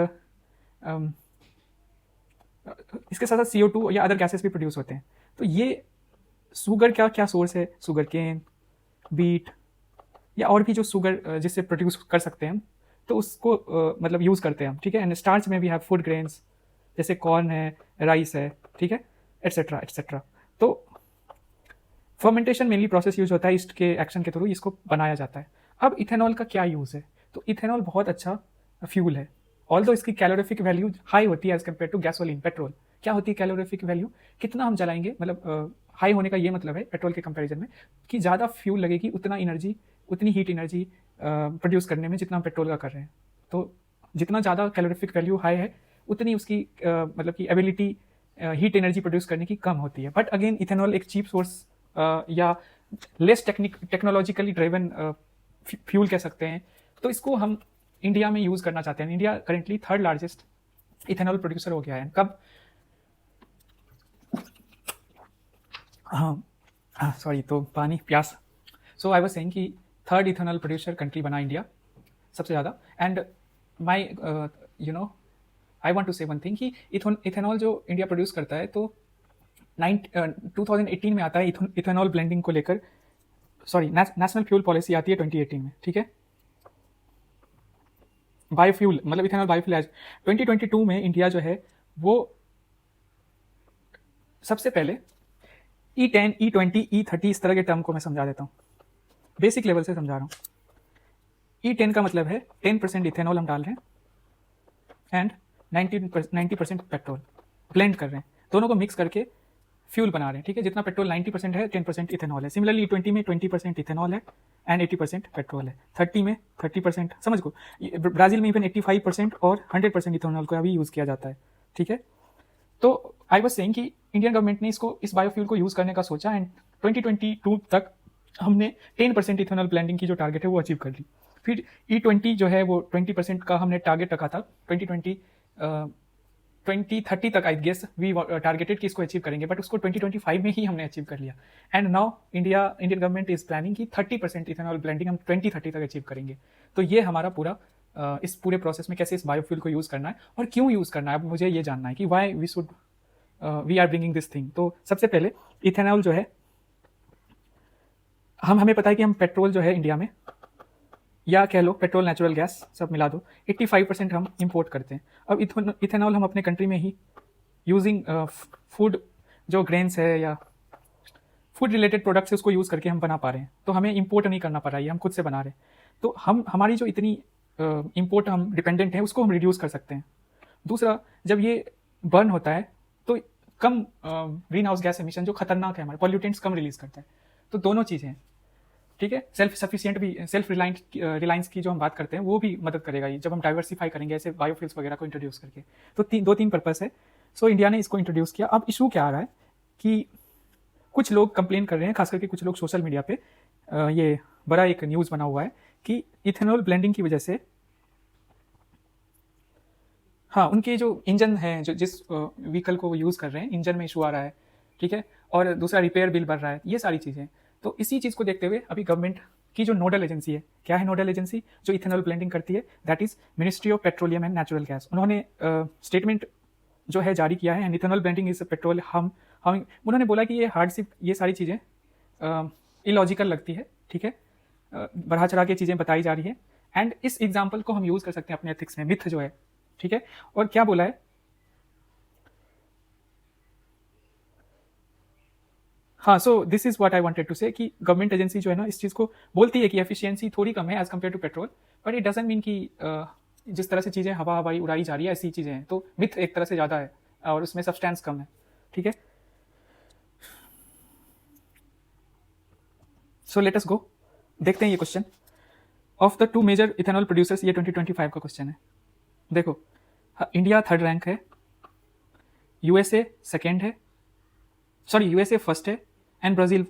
इसके साथ साथ CO2 या अदर गैसेस भी प्रोड्यूस होते हैं। तो ये शुगर का क्या सोर्स है? शुगर केन, बीट या और भी जो शुगर जिससे प्रोड्यूस कर सकते हैं हम, तो उसको मतलब यूज़ करते हैं हम, ठीक है। एंड स्टार्च में भी हैव फूड ग्रेन्स जैसे कॉर्न है, राइस है, ठीक है, एट्सेट्रा एट्सेट्रा। तो फर्मेंटेशन मेनली प्रोसेस यूज होता है, ईस्ट के एक्शन के थ्रू इसको बनाया जाता है। अब इथेनॉल का क्या यूज़ है? तो इथेनॉल बहुत अच्छा फ्यूल है, ऑल्दो इसकी कैलोरीफिक वैल्यू हाई होती है as compare to gasoline, petrol. क्या होती है कैलोरीफिक वैल्यू? कितना हम जलाएंगे, मतलब हाई होने का ये मतलब है पेट्रोल के कंपैरिजन में कि ज़्यादा फ्यूल लगेगी, उतना एनर्जी, उतनी हीट एनर्जी प्रोड्यूस करने में जितना हम पेट्रोल का कर रहे हैं। तो जितना ज़्यादा कैलोरीफिक वैल्यू हाई है, उतनी उसकी मतलब कि एबिलिटी हीट एनर्जी प्रोड्यूस करने की कम होती है। बट अगेन इथेनॉल एक चीप सोर्स या लेस टेक्नोलॉजिकली ड्राइवन फ्यूल कह सकते हैं, तो इसको हम इंडिया में यूज़ करना चाहते हैं। India currently 3rd largest ethanol producer हो गया है। कब? हाँ, हाँ सॉरी, तो पानी प्यास। सो आई वाज सेइंग कि थर्ड इथेनॉल प्रोड्यूसर कंट्री बना इंडिया सबसे ज़्यादा। And my you know I want to say one thing कि इथेनॉल जो इंडिया प्रोड्यूस करता है, तो 2018 में आता है इथेनॉल ब्लेंडिंग को लेकर, सॉरी नेशनल फ्यूल पॉलिसी आती है 2018 में, ठीक है। बायोफ्यूल मतलब इथेनॉल बायोफ्यूल 2022 में इंडिया जो है वो सबसे पहले E10, E20, E30 इस तरह के टर्म को मैं समझा देता हूँ, बेसिक लेवल से समझा रहा हूँ। E10 का मतलब है 10% इथेनॉल हम डाल रहे हैं एंड 90% पेट्रोल ब्लेंड कर रहे हैं, दोनों को मिक्स करके फ्यूल बना रहे हैं, ठीक है। जितना पेट्रोल 90% है, 10% इथेनॉल है। सिमिलरली E20 में 20% इथेनॉल है एंड 80% पेट्रोल है। 30 में 30%, समझ को, ब्राज़ील में इवन 85% और 100% इथेनॉल का भी यूज़ किया जाता है, ठीक है। तो आई वाज सेइंग कि इंडियन गवर्नमेंट ने इस बायोफ्यूल को यूज़ करने का सोचा एंड 2022 तक हमने 10% इथेनॉल ब्लेंडिंग की जो टारगेट है वो अचीव कर ली। फिर E20 जो है वो 20% का हमने टारगेट रखा था 2030 तक, आई गेस वी टारगेटेड कि इसको अचीव करेंगे, बट उसको 2025 में ही हमने अचीव कर लिया। And now Indian government is planning कि 30% इथेनॉल ब्लेंडिंग हम 2030 तक अचीव करेंगे। तो ये हमारा पूरा इस पूरे प्रोसेस में कैसे इस बायोफ्यूल को यूज़ करना है और क्यों यूज़ करना है, अब मुझे ये जानना है कि why we are bringing this thing. तो सबसे पहले इथेनॉल जो है, हमें पता है कि हम पेट्रोल जो है इंडिया में, या कह लो पेट्रोल नेचुरल गैस सब मिला दो, 85% हम इंपोर्ट करते हैं। अब इथेनॉल हम अपने कंट्री में ही यूजिंग फूड जो ग्रेन्स है या फूड रिलेटेड प्रोडक्ट्स है उसको यूज़ करके हम बना पा रहे हैं, तो हमें इंपोर्ट नहीं करना पड़ रहा है, हम खुद से बना रहे हैं। तो हमारी जो इतनी इंपोर्ट हम डिपेंडेंट है उसको हम रिड्यूस कर सकते हैं। दूसरा, जब ये बर्न होता है तो कम ग्रीन हाउस गैस एमिशन जो खतरनाक है, हमारे पॉल्यूटेंट्स कम रिलीज करता है। तो दोनों चीज़ें हैं, ठीक है। सेल्फ सफिशिएंट भी, सेल्फ रिलायंस की जो हम बात करते हैं वो भी मदद करेगा ये, जब हम डाइवर्सिफाई करेंगे ऐसे बायोफ्यूल्स वगैरह को इंट्रोड्यूस करके। तो दो तीन पर्पस है। सो इंडिया ने इसको इंट्रोड्यूस किया। अब इशू क्या आ रहा है कि कुछ लोग कंप्लेन कर रहे हैं, खास करके कुछ लोग सोशल मीडिया पे, ये बड़ा एक न्यूज़ बना हुआ है कि इथेनॉल ब्लेंडिंग की वजह से, हाँ, उनके जो इंजन है, जो जिस व्हीकल को वो यूज़ कर रहे हैं, इंजन में इशू आ रहा है, ठीक है। और दूसरा रिपेयर बिल बढ़ रहा है, ये सारी चीज़ें। तो इसी चीज़ को देखते हुए अभी गवर्नमेंट की जो नोडल एजेंसी है, क्या है नोडल एजेंसी जो इथेनॉल ब्लेंडिंग करती है, that is ministry of petroleum and natural gas. उन्होंने स्टेटमेंट जो है जारी किया है, and ethanol blending is petrol हम उन्होंने बोला कि ये हार्डशिप, ये सारी चीज़ें इलॉजिकल लगती है, ठीक है, बढ़ा चढ़ा के चीज़ें बताई जा रही है। एंड इस एग्जाम्पल को हम यूज़ कर सकते हैं अपने एथिक्स में, मिथ जो है, ठीक है। और क्या बोला है, हाँ, so this is what I wanted to say कि गवर्नमेंट एजेंसी जो है ना, इस चीज़ को बोलती है कि एफिशिएंसी थोड़ी कम है as compare to petrol, but it doesn't mean कि जिस तरह से चीज़ें हवाई उड़ाई जा रही है ऐसी चीज़ें हैं। तो मिथ एक तरह से ज़्यादा है और उसमें सब्सटेंस कम है, ठीक है। सो लेट अस गो, देखते हैं ये question. Of the two major ethanol producers, ये 2025 का क्वेश्चन है। देखो, इंडिया थर्ड रैंक है, यूएसए सेकेंड है, सॉरी यूएसए फर्स्ट है एंड ब्राज़ील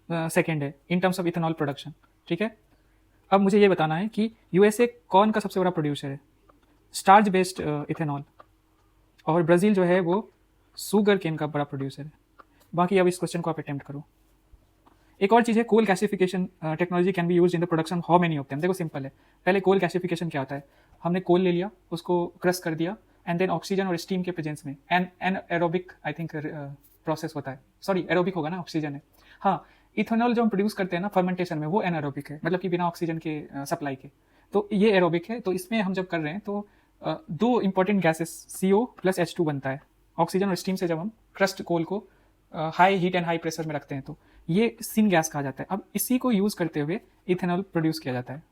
सेकेंड है in terms of ethanol production, ठीक है। अब मुझे ये बताना है कि यूएसए कौन का सबसे बड़ा प्रोड्यूसर है, स्टार्च बेस्ड इथेनॉल, और ब्राज़ील जो है वो शुगर केन का बड़ा प्रोड्यूसर है। बाकी अब इस क्वेश्चन को आप अटेम्प्ट करो। एक और चीज़ है, coal gasification technology can be use in the production how many of them. देखो सिंपल है, पहले कोल गैसिफिकेशन क्या होता है, हमने कोल ले लिया, उसको क्रश कर दिया एंड देन ऑक्सीजन और स्टीम के प्रेजेंस में an aerobic I think process होता है, सॉरी एरोबिक होगा ना, ऑक्सीजन है, हाँ। इथेनॉल जो हम प्रोड्यूस करते हैं ना फर्मेंटेशन में, वो एनारोबिक है, मतलब कि बिना ऑक्सीजन के सप्लाई के। तो ये एरोबिक है। तो इसमें हम जब कर रहे हैं तो दो important gases CO plus H2 बनता है, ऑक्सीजन और स्टीम से जब हम क्रस्ट कोल को high heat and high pressure में रखते हैं तो ये सिन गैस कहा जाता है। अब इसी को यूज़ करते हुए इथेनॉल प्रोड्यूस किया जाता है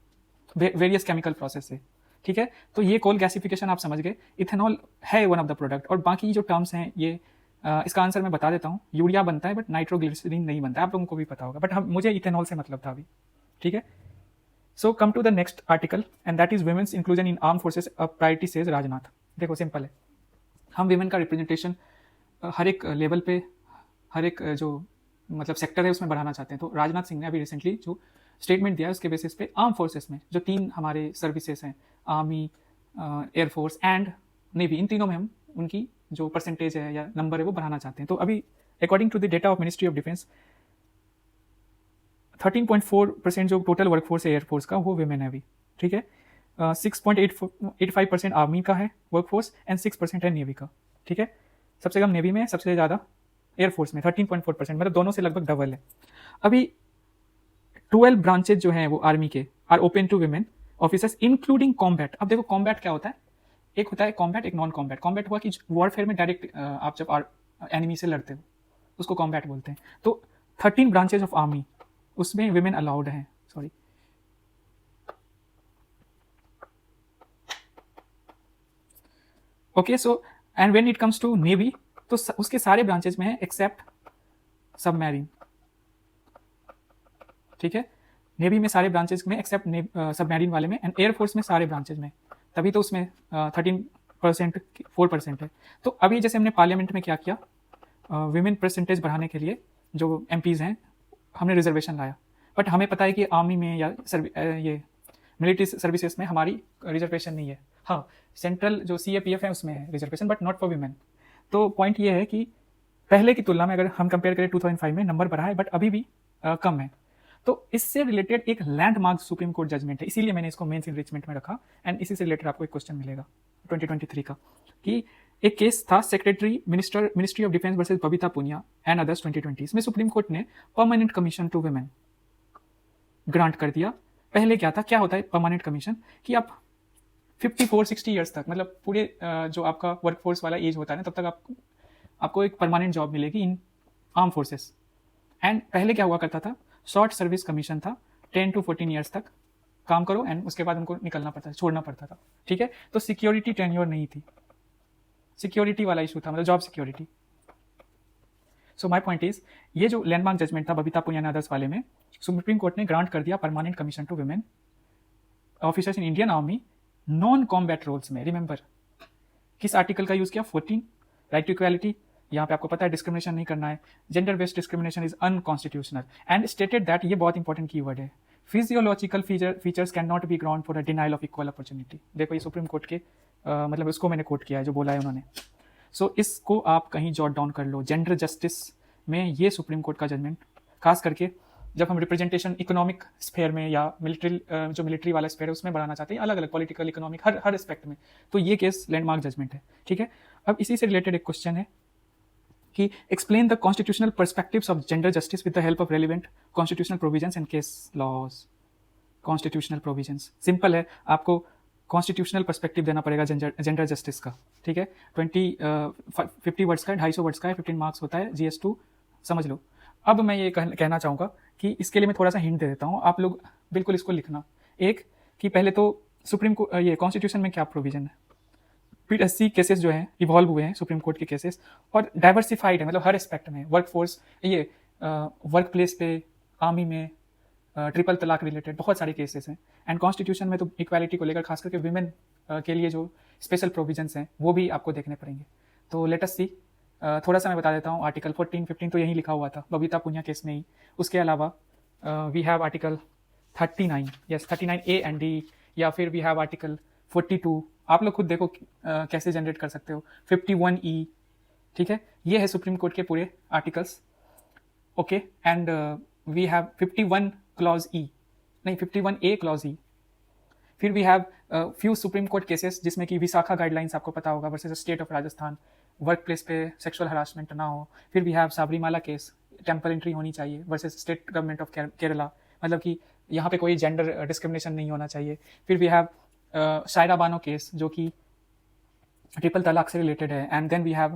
वेरियस केमिकल प्रोसेस से, ठीक है। तो ये कोल गैसिफिकेशन आप समझ गए, इथेनॉल है वन ऑफ द प्रोडक्ट। और बाकी जो टर्म्स हैं ये इसका आंसर मैं बता देता हूँ, यूरिया बनता है बट नाइट्रोग्लिसरीन नहीं बनता है, आप लोगों को भी पता होगा, बट हम मुझे इथेनॉल से मतलब था अभी, ठीक है। So come to the next article and that is women's inclusion in arm forces a priority says Rajnath. देखो सिंपल है, हम विमेन का रिप्रेजेंटेशन हर एक लेवल पे, हर एक जो मतलब सेक्टर है उसमें बढ़ाना चाहते हैं। तो राजनाथ सिंह ने अभी रिसेंटली जो स्टेटमेंट दिया है उसके बेसिस पे आर्म फोर्सेस में जो 3 हमारे सर्विसेज हैं, आर्मी, एयरफोर्स एंड नेवी, इन तीनों में हम उनकी जो परसेंटेज है या नंबर है वो बढ़ाना चाहते हैं। तो अभी according to the data of ministry of defence 13.4% जो टोटल वर्कफोर्स है एयरफोर्स का वो वीमेन है अभी, ठीक है। 6.85% आर्मी का है वर्कफोर्स एंड 6% है नेवी का, ठीक है। सबसे कम नेवी में, सबसे ज़्यादा एयरफोर्स में 13.4%, मतलब दोनों से लगभग डबल है। अभी 12 ब्रांचेज जो हैं वो आर्मी के are open to women officers including combat. अब देखो कॉम्बैट क्या होता है, एक होता है कॉम्बैट, एक नॉन कॉम्बैट। कॉम्बैट हुआ कि वॉरफेयर में डायरेक्ट आप जब एनिमी से लड़ते हो उसको कॉम्बैट बोलते हैं। तो 13 ब्रांचेज ऑफ आर्मी उसमें विमेन अलाउड हैं, sorry. Okay, so and when it comes to navy तो उसके सारे ब्रांचेज में है एक्सेप्ट सबमरीन, ठीक है। नेवी में सारे ब्रांचेज में एक्सेप्ट सबमरीन वाले में, एंड एयरफोर्स में सारे ब्रांचेज में, तभी तो उसमें 13% 4% है। तो अभी जैसे हमने पार्लियामेंट में क्या किया, विमेन परसेंटेज बढ़ाने के लिए जो एमपीज हैं हमने रिजर्वेशन लाया, बट हमें पता है कि आर्मी में या ये मिलिट्री सर्विसेज में हमारी रिजर्वेशन नहीं है। हाँ, सेंट्रल जो CAPF है उसमें है reservation, but not for women. तो पॉइंट ये है कि पहले की तुलना में अगर हम कंपेयर करें 2005 में नंबर बढ़ा है, बट अभी भी कम है। तो इससे रिलेटेड एक लैंडमार्क सुप्रीम कोर्ट जजमेंट है, इसीलिए मैंने इसको मेंस इनरिचमेंट में रखा, एंड इसी से रिलेटेड आपको एक क्वेश्चन मिलेगा 2023 का, कि एक केस था secretary ministry of defence versus Babita Punia and others 2020। इसमें सुप्रीम कोर्ट ने permanent commission to women grant कर दिया। पहले क्या था, क्या होता है परमानेंट कमीशन, कि आप 54-60 ईयर्स तक, मतलब पूरे जो आपका वर्कफोर्स वाला एज होता है ना, तब तक आपको एक परमानेंट जॉब मिलेगी इन आर्म फोर्सेस। एंड पहले क्या हुआ करता था, शॉर्ट सर्विस कमीशन था, 10 to 14 ईयर्स तक काम करो एंड उसके बाद उनको निकलना पड़ता था, छोड़ना पड़ता था, ठीक है। तो सिक्योरिटी टेन्योर नहीं थी, सिक्योरिटी वाला इशू था, मतलब job security. So my point is, ये जो लैंडमार्क जजमेंट था बबीता पुनिया अदर्स वाले में, सुप्रीम कोर्ट ने ग्रांट कर दिया permanent commission to women officers in Indian army non combat roles में। रिमेंबर किस आर्टिकल का यूज किया, 14, राइट टू इक्वालिटी। यहाँ पे आपको पता है डिस्क्रिमिनेशन नहीं करना है, gender based discrimination is unconstitutional, and stated that, ये बहुत इंपॉर्टेंट कीवर्ड है, physiological features can not be ground for a denial of equal opportunity. देखो ये सुप्रीम कोर्ट के मतलब उसको मैंने कोट किया है जो बोला है उन्होंने। सो इसको आप कहीं जॉट डाउन कर लो, जेंडर जस्टिस में ये सुप्रीम कोर्ट का जजमेंट, खास करके जब हम रिप्रेजेंटेशन इकोनॉमिक स्फेयर में या मिलिट्री वाला स्फेयर है उसमें बढ़ाना चाहते हैं, अलग अलग पॉलिटिकल इकोनॉमिक हर एस्पेक्ट में, तो ये केस लैंडमार्क जजमेंट है, ठीक है। अब इसी से रिलेटेड एक क्वेश्चन है कि explain the constitutional perspectives of gender justice with the help of relevant constitutional provisions and case laws. Constitutional provisions simple है, आपको कॉन्स्टिट्यूशनल पर्सपेक्टिव देना पड़ेगा जेंडर जस्टिस का, ठीक है। 50 वर्ड्स का, 250 वर्ड्स का है, 15 मार्क्स होता है, GS2 समझ लो। अब मैं ये कहना चाहूँगा कि इसके लिए मैं थोड़ा सा हिंट दे देता हूँ, आप लोग बिल्कुल इसको लिखना। एक कि पहले तो सुप्रीम कोर्ट ये कॉन्स्टिट्यूशन में क्या प्रोविजन है, फिर 80 केसेस जो हैं इवॉल्व हुए हैं सुप्रीम कोर्ट के केसेस, और डाइवर्सिफाइड है, मतलब हर एस्पेक्ट में, वर्क फोर्स, ये वर्क प्लेस पे, आर्मी में, ट्रिपल तलाक रिलेटेड बहुत सारे केसेस हैं, एंड कॉन्स्टिट्यूशन में तो इक्वालिटी को लेकर खास करके विमेन के लिए जो स्पेशल प्रोविजंस हैं वो भी आपको देखने पड़ेंगे। तो लेट अस सी, थोड़ा सा मैं बता देता हूँ। आर्टिकल 14, 15 तो यही लिखा हुआ था बबीता पुनिया केस में ही। उसके अलावा we have article 39, yes 39A and D, या फिर वी हैव आर्टिकल 42, आप लोग खुद देखो कैसे जनरेट कर सकते हो, 51E, ठीक है। ये है सुप्रीम कोर्ट के पूरे articles, okay. And we have 51 clause E, नहीं 51A क्लॉज E। फिर we have few supreme court cases जिसमें कि विशाखा गाइडलाइंस आपको पता होगा versus state of Rajasthan, work place पे सेक्सुअल हरासमेंट ना हो। फिर we have Sabarimala case, temple entry होनी चाहिए versus state government of Kerala, मतलब कि यहाँ पे कोई जेंडर डिस्क्रिमिनेशन नहीं होना चाहिए। फिर we have Shayara Bano case जो कि ट्रिपल तलाक से रिलेटेड है, and then we have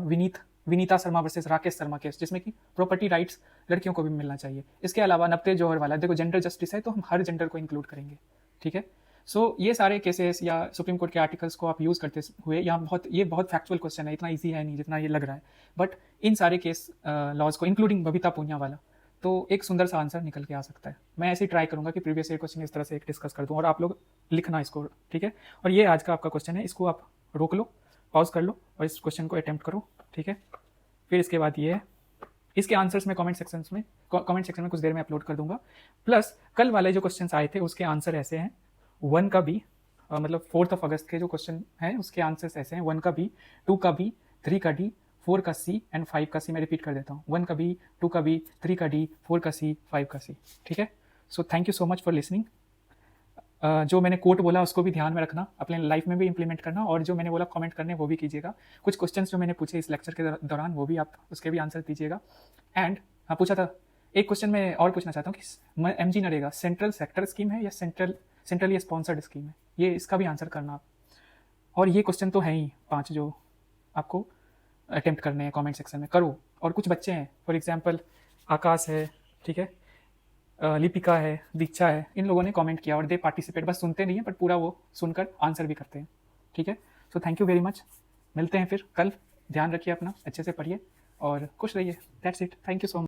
Vinita Sharma versus Rakesh Sharma case जिसमें कि प्रॉपर्टी राइट्स लड़कियों को भी मिलना चाहिए। इसके अलावा नब्ते जौहर वाला, देखो जेंडर जस्टिस है तो हम हर जेंडर को इंक्लूड करेंगे, ठीक है। सो ये सारे केसेस या सुप्रीम कोर्ट के आर्टिकल्स को आप यूज़ करते हुए, यहाँ ये बहुत फैक्चुअल क्वेश्चन है, इतना ईजी है नहीं जितना ये लग रहा है, बट इन सारे केस लॉज को इंक्लूडिंग बबीता पुनिया वाला, तो एक सुंदर सा आंसर निकल के आ सकता है। मैं ऐसे ही ट्राई करूंगा कि प्रीवियस ईयर क्वेश्चन इस तरह से एक डिस्कस कर दूं और आप लोग लिखना इसको, ठीक है। और ये आज का आपका क्वेश्चन है, इसको आप रोक लो, पॉज कर लो और इस क्वेश्चन को अटेम्प्ट करो, ठीक है। फिर इसके बाद ये है, इसके आंसर्स में कमेंट सेक्शन में कुछ देर में अपलोड कर दूंगा। प्लस कल वाले जो क्वेश्चन आए थे उसके आंसर ऐसे हैं, 1 का B, मतलब 4 अगस्त के जो क्वेश्चन हैं उसके आंसर्स ऐसे हैं, 1 का B, 2 का B, 3 का D, 4 का C एंड 5 का C। मैं रिपीट कर देता हूँ, 1 का B, 2 का B, 3 का D, 4 का C, 5 का C, ठीक है। So thank you so much for listening. जो मैंने कोट बोला उसको भी ध्यान में रखना, अपने लाइफ में भी इंप्लीमेंट करना, और जो मैंने बोला कमेंट करने वो भी कीजिएगा। कुछ क्वेश्चंस जो मैंने पूछे इस लेक्चर के दौरान वो भी आप उसके भी आंसर दीजिएगा। एंड हाँ, पूछा था एक क्वेश्चन मैं और पूछना चाहता हूँ कि MG NREGA central sector scheme है या सेंट्रली स्पॉन्सर्ड स्कीम है, ये इसका भी आंसर करना आप। और ये क्वेश्चन तो है ही 5 जो आपको अटेम्प्ट करने हैं कमेंट सेक्शन में, करो। और कुछ बच्चे हैं, फॉर एग्जांपल आकाश है, ठीक है, लिपिका है, दीक्षा है, इन लोगों ने कमेंट किया और दे पार्टिसिपेट, बस सुनते नहीं है बट पूरा वो सुनकर आंसर भी करते हैं, ठीक है। So thank you very much, मिलते हैं फिर कल। ध्यान रखिए अपना, अच्छे से पढ़िए और खुश रहिए। That's it, thank you so much.